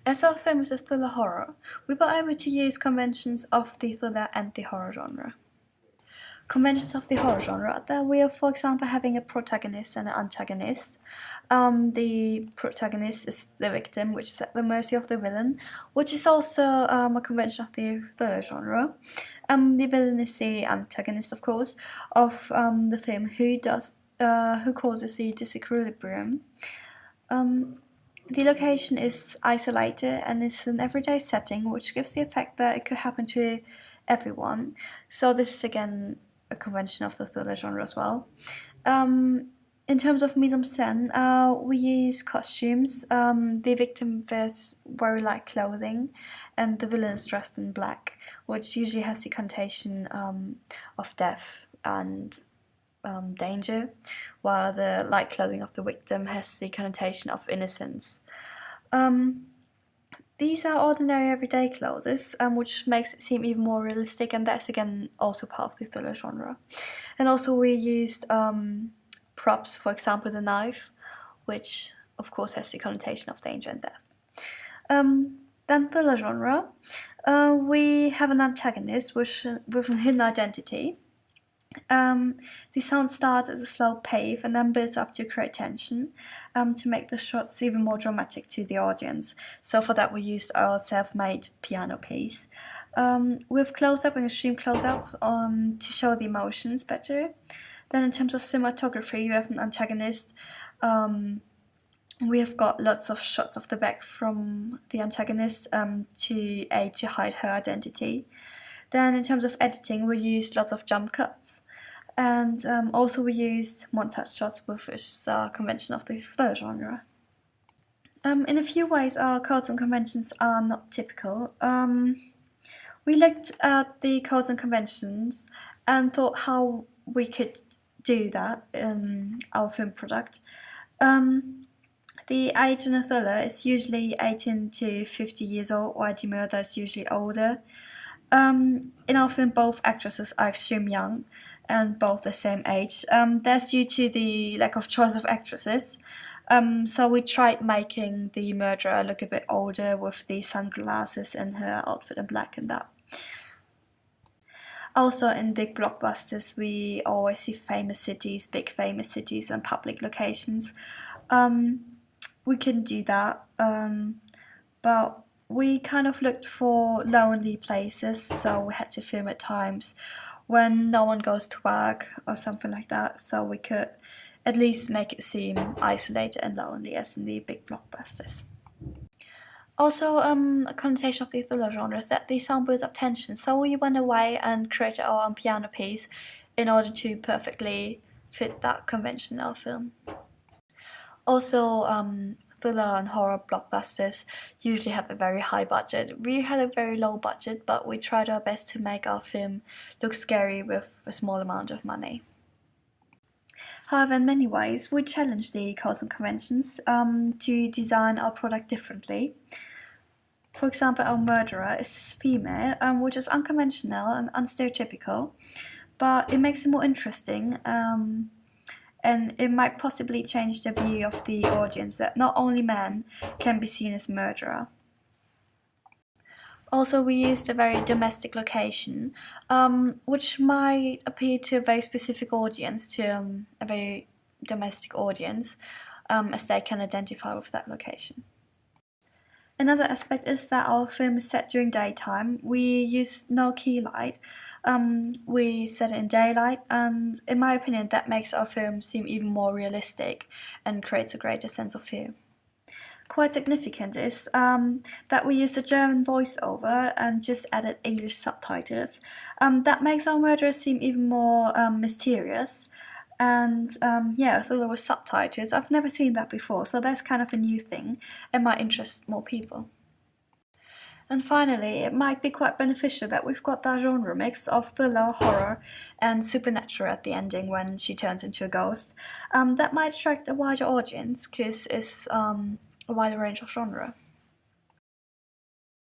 As our film is a thriller horror, we were able to use conventions of the thriller and the horror genre. Conventions of the horror genre, that we are, for example, having a protagonist and an antagonist. The protagonist is the victim, which is at the mercy of the villain, which is also a convention of the thriller genre. The villain is the antagonist, of course, of the film who causes the disequilibrium. The location is isolated and is an everyday setting, which gives the effect that it could happen to everyone. So this is again a convention of the thriller genre as well. In terms of mise-en-scène, we use costumes. The victim wears very light clothing, and the villain is dressed in black, which usually has the connotation of death and danger, while the light clothing of the victim has the connotation of innocence. These are ordinary everyday clothes, which makes it seem even more realistic, and that's again also part of the thriller genre. And also we used props, for example the knife, which of course has the connotation of danger and death. Then thriller genre, we have an antagonist with an hidden identity. The sound starts as a slow pace and then builds up to create tension, to make the shots even more dramatic to the audience. So for that we used our self-made piano piece. With close-up and extreme close-up to show the emotions better. Then in terms of cinematography, you have an antagonist. We have got lots of shots of the back from the antagonist to aid to hide her identity. Then in terms of editing, we used lots of jump cuts. And also we used montage shots, which is a convention of the thriller genre. In a few ways, our codes and conventions are not typical. We looked at the codes and conventions and thought how we could do that in our film product. The age in a thriller is usually 18 to 50 years old, while the murder is usually older. In our film, both actresses are extremely young and both the same age. That's due to the lack of choice of actresses. So we tried making the murderer look a bit older with the sunglasses and her outfit in black and that. Also in big blockbusters we always see famous cities, big famous cities and public locations. We couldn't do that, but we kind of looked for lonely places, so we had to film at times when no one goes to work or something like that, so we could at least make it seem isolated and lonely as in the big blockbusters. Also, a connotation of the thriller genre is that the sound builds up tension, so we went away and created our own piano piece in order to perfectly fit that convention in our film. Also, thriller and horror blockbusters usually have a very high budget. We had a very low budget, but we tried our best to make our film look scary with a small amount of money. However, in many ways, we challenged the codes and conventions to design our product differently. For example, our murderer is female, which is unconventional and unstereotypical, but it makes it more interesting. And it might possibly change the view of the audience that not only men can be seen as murderer. Also, we used a very domestic location, which might appeal to a very specific audience, to a very domestic audience, as they can identify with that location. Another aspect is that our film is set during daytime. We use no key light. We set it in daylight, and in my opinion that makes our film seem even more realistic and creates a greater sense of fear. Quite significant is that we use a German voiceover and just added English subtitles. That makes our murderer seem even more mysterious. And yeah, a thriller with subtitles, I've never seen that before, so that's kind of a new thing and might interest more people. And finally, it might be quite beneficial that we've got that genre mix of thriller, horror and supernatural at the ending when she turns into a ghost. That might attract a wider audience because it's a wider range of genre.